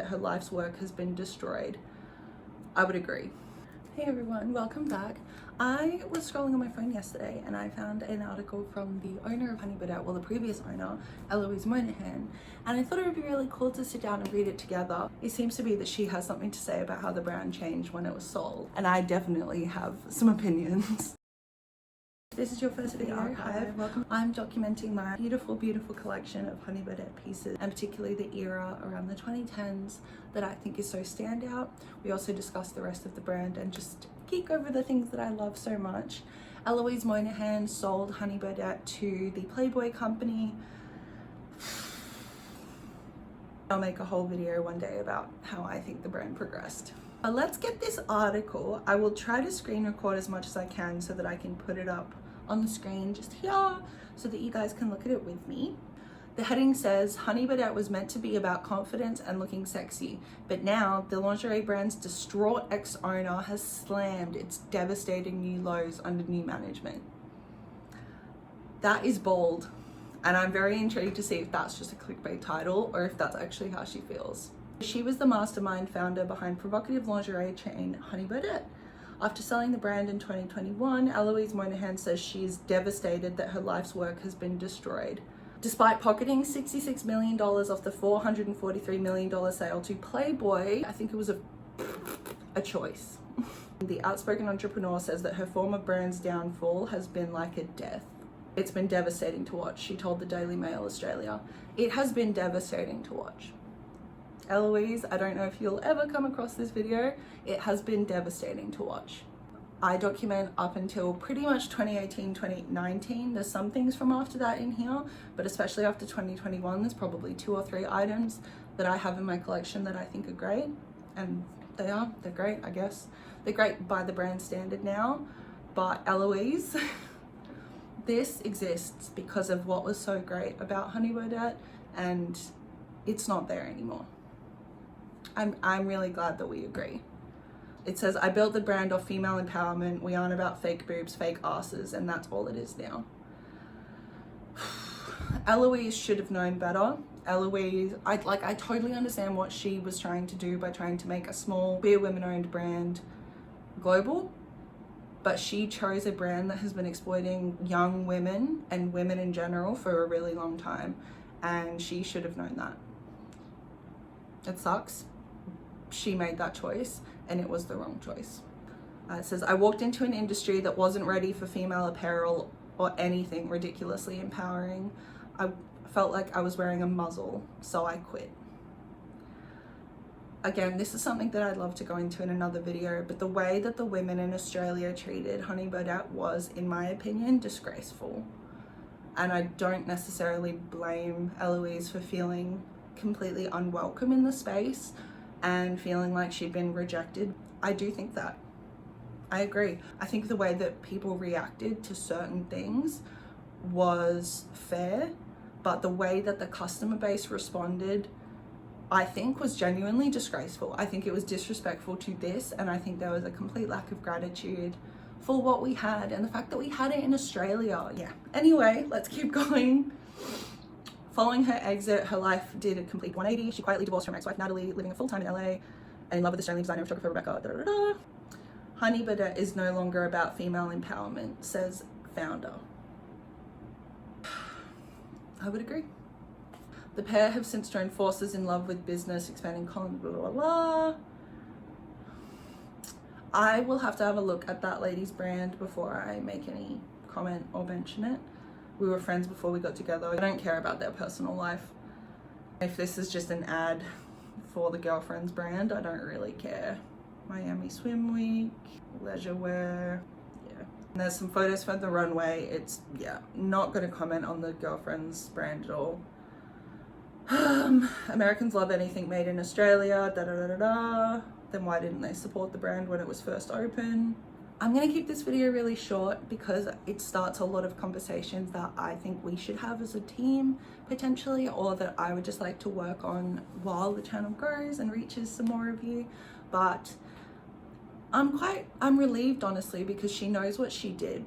her life's work has been destroyed. I would agree. Hey everyone, welcome back. I was scrolling on my phone yesterday and I found an article from the owner of Honey Birdette, well the previous owner, Eloise Monaghan, and I thought it would be really cool to sit down and read it together. It seems to be that she has something to say about how the brand changed when it was sold, and I definitely have some opinions. If this is your first video, hi, welcome. I'm documenting my beautiful collection of Honey Birdette pieces, and particularly the era around the 2010s that I think is so standout. We also discuss the rest of the brand and just geek over the things that I love so much. Eloise Monaghan sold Honey Birdette to the Playboy company. I'll make a whole video one day about how I think the brand progressed. Let's get this article. I will try to screen record as much as I can so that I can put it up on the screen just here so that you guys can look at it with me. The heading says, Honey Birdette was meant to be about confidence and looking sexy, but now the lingerie brand's distraught ex-owner has slammed its devastating new lows under new management. That is bold, and I'm very intrigued to see if that's just a clickbait title or if that's actually how she feels. She was the mastermind founder behind provocative lingerie chain Honey Birdette. After selling the brand in 2021, Eloise Monaghan says she's devastated that her life's work has been destroyed. Despite pocketing $66 million off the $443 million sale to Playboy, I think it was a choice. The outspoken entrepreneur says that her former brand's downfall has been like a death. It's been devastating to watch, she told the Daily Mail Australia. It has been devastating to watch. Eloise, I don't know if you'll ever come across this video. It has been devastating to watch. I document up until pretty much 2018, 2019. There's some things from after that in here, but especially after 2021, there's probably 2 or 3 items that I have in my collection that I think are great. And they're great, I guess. They're great by the brand standard now, but Eloise, this exists because of what was so great about Honey Birdette, and it's not there anymore. I'm really glad that we agree. It says, I built the brand off female empowerment. We aren't about fake boobs, fake asses, and that's all it is now. Eloise should have known better. Eloise, I totally understand what she was trying to do by trying to make a small, queer women-owned brand global, but she chose a brand that has been exploiting young women and women in general for a really long time, and she should have known that. It sucks. She made that choice and it was the wrong choice. It says, I walked into an industry that wasn't ready for female apparel or anything ridiculously empowering. I felt like I was wearing a muzzle, so I quit. Again, this is something that I'd love to go into in another video, but the way that the women in Australia treated Honey Birdette was, in my opinion, disgraceful. And I don't necessarily blame Eloise for feeling completely unwelcome in the space and feeling like she'd been rejected. I do think that. I agree. I think the way that people reacted to certain things was fair, but the way that the customer base responded, I think, was genuinely disgraceful. I think it was disrespectful to this, and I think there was a complete lack of gratitude for what we had and the fact that we had it in Australia. Yeah. Anyway, let's keep going. Following her exit, her life did a complete 180. She quietly divorced from her ex-wife Natalie, living a full-time in LA, and in love with Australian designer and photographer Rebecca. Honey Birdette is no longer about female empowerment, says founder. I would agree. The pair have since joined forces in love with business, expanding blah, blah, blah. I will have to have a look at that lady's brand before I make any comment or mention it. We were friends before we got together. I don't care about their personal life. If this is just an ad for the girlfriend's brand, I don't really care. Miami Swim Week, leisure wear, yeah. And there's some photos from the runway. It's, yeah, not gonna comment on the girlfriend's brand at all. Americans love anything made in Australia, Then why didn't they support the brand when it was first open? I'm gonna keep this video really short because it starts a lot of conversations that I think we should have as a team potentially, or that I would just like to work on while the channel grows and reaches some more of you. But I'm relieved, honestly, because she knows what she did,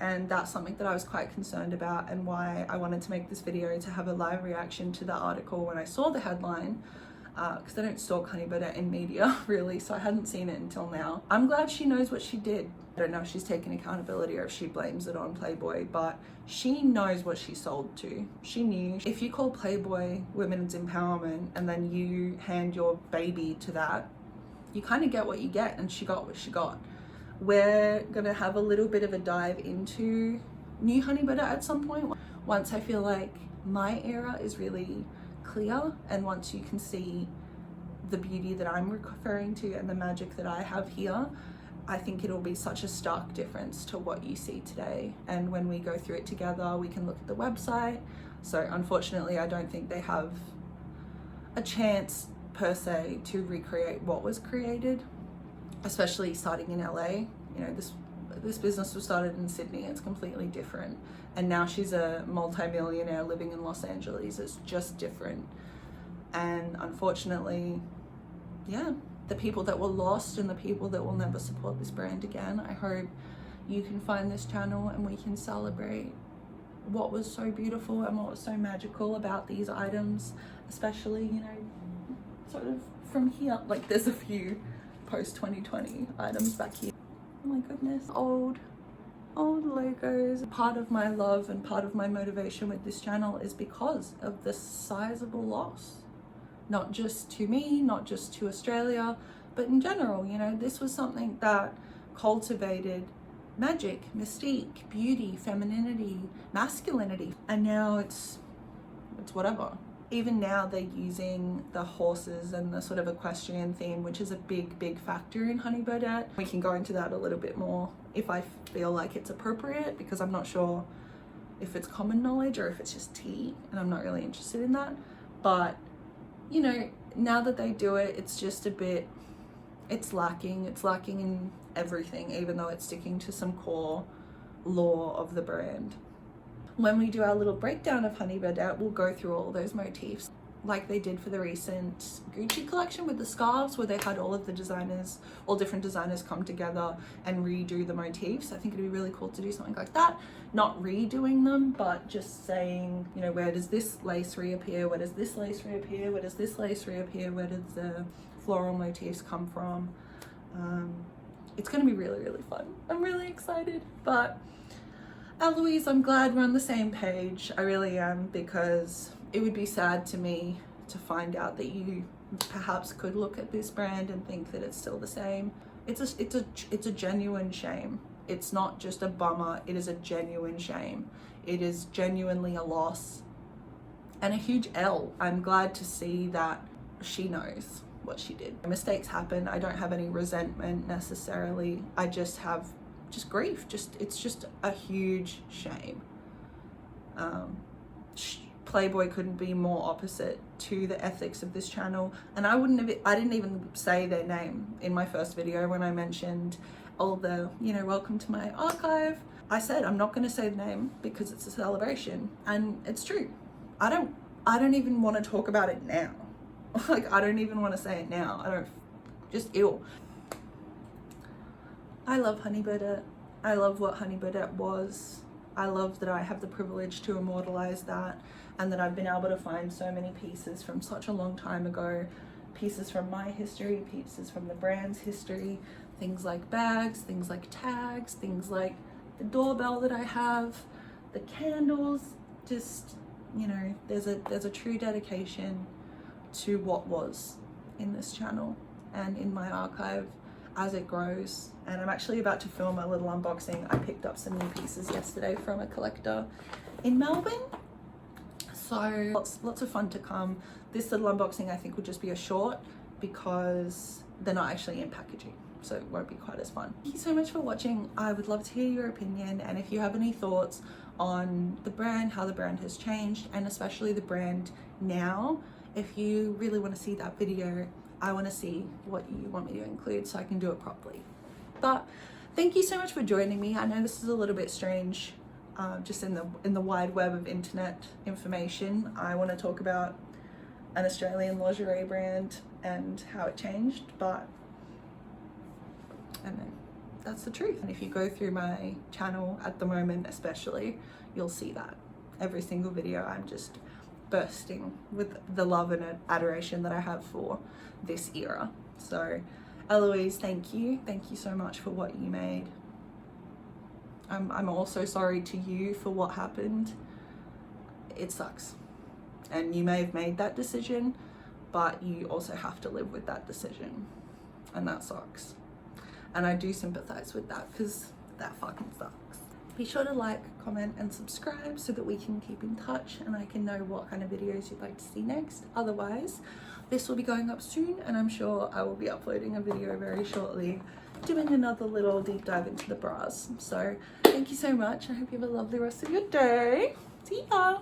and that's something that I was quite concerned about, and why I wanted to make this video to have a live reaction to the article when I saw the headline. because I don't stalk Honey Birdette in media really, so I hadn't seen it until now. I'm glad she knows what she did. I don't know if she's taken accountability or if she blames it on Playboy, but she knows what she sold to. She knew. If you call Playboy women's empowerment and then you hand your baby to that, you kind of get what you get, and she got what she got. We're gonna have a little bit of a dive into new Honey Birdette at some point, once I feel like my era is really clear, and once you can see the beauty that I'm referring to and the magic that I have here. I think it'll be such a stark difference to what you see today, and when we go through it together we can look at the website. So unfortunately I don't think they have a chance per se to recreate what was created, especially starting in LA. You know, this business was started in Sydney. It's completely different, and now she's a multi-millionaire living in Los Angeles. It's just different, and unfortunately, yeah, the people that were lost and the people that will never support this brand again, I hope you can find this channel and we can celebrate what was so beautiful and what was so magical about these items, especially, you know, sort of from here. Like, there's a few post 2020 items back here. Oh my goodness, old logos. Part of my love and part of my motivation with this channel is because of the sizable loss. Not just to me, not just to Australia, but in general. You know, this was something that cultivated magic, mystique, beauty, femininity, masculinity, and now it's whatever. Even now they're using the horses and the sort of equestrian theme, which is a big factor in Honey Birdette. We can go into that a little bit more if I feel like it's appropriate, because I'm not sure if it's common knowledge or if it's just tea, and I'm not really interested in that. But you know, now that they do it, it's just a bit, it's lacking in everything, even though it's sticking to some core lore of the brand. When we do our little breakdown of Honey Birdette, we'll go through all those motifs, like they did for the recent Gucci collection with the scarves, where they had all of the designers, all different designers come together and redo the motifs. I think it'd be really cool to do something like that. Not redoing them, but just saying, you know, where does this lace reappear? Where does this lace reappear? Where does this lace reappear? Where does the floral motifs come from? It's gonna be really fun. I'm really excited. But Eloise, I'm glad we're on the same page. I really am, because it would be sad to me to find out that you perhaps could look at this brand and think that it's still the same. It's a genuine shame. It's not just a bummer, it is a genuine shame. It is genuinely a loss and a huge L. I'm glad to see that she knows what she did. Mistakes happen. I don't have any resentment necessarily. I just have grief. It's just a huge shame. Playboy couldn't be more opposite to the ethics of this channel, and I didn't even say their name in my first video when I mentioned all the, you know, welcome to my archive. I said I'm not going to say the name because it's a celebration, and it's true. I don't even want to talk about it now. Like, I don't even want to say it now. Just ill. I love Honey Birdette. I love what Honey Birdette was. I love that I have the privilege to immortalize that, and that I've been able to find so many pieces from such a long time ago, pieces from my history, pieces from the brand's history, things like bags, things like tags, things like the doorbell that I have, the candles. Just, you know, there's a true dedication to what was in this channel and in my archive as it grows. And I'm actually about to film a little unboxing. I picked up some new pieces yesterday from a collector in Melbourne, so lots of fun to come. This little unboxing I think will just be a short, because they're not actually in packaging, so it won't be quite as fun. Thank you so much for watching. I would love to hear your opinion, and if you have any thoughts on the brand, how the brand has changed, and especially the brand now, if you really want to see that video, I want to see what you want me to include so I can do it properly. But thank you so much for joining me. I know this is a little bit strange, just in the wide web of internet information. I want to talk about an Australian lingerie brand and how it changed, but I don't know, that's the truth. And if you go through my channel at the moment especially, you'll see that every single video I'm just bursting with the love and adoration that I have for this era. So Eloise, thank you so much for what you made. I'm also sorry to you for what happened. It sucks, and you may have made that decision, but you also have to live with that decision, and that sucks. And I do sympathize with that, because that fucking sucks. Be sure to like, comment and subscribe so that we can keep in touch and I can know what kind of videos you'd like to see next. Otherwise, this will be going up soon, and I'm sure I will be uploading a video very shortly doing another little deep dive into the bras. So thank you so much. I hope you have a lovely rest of your day. See ya.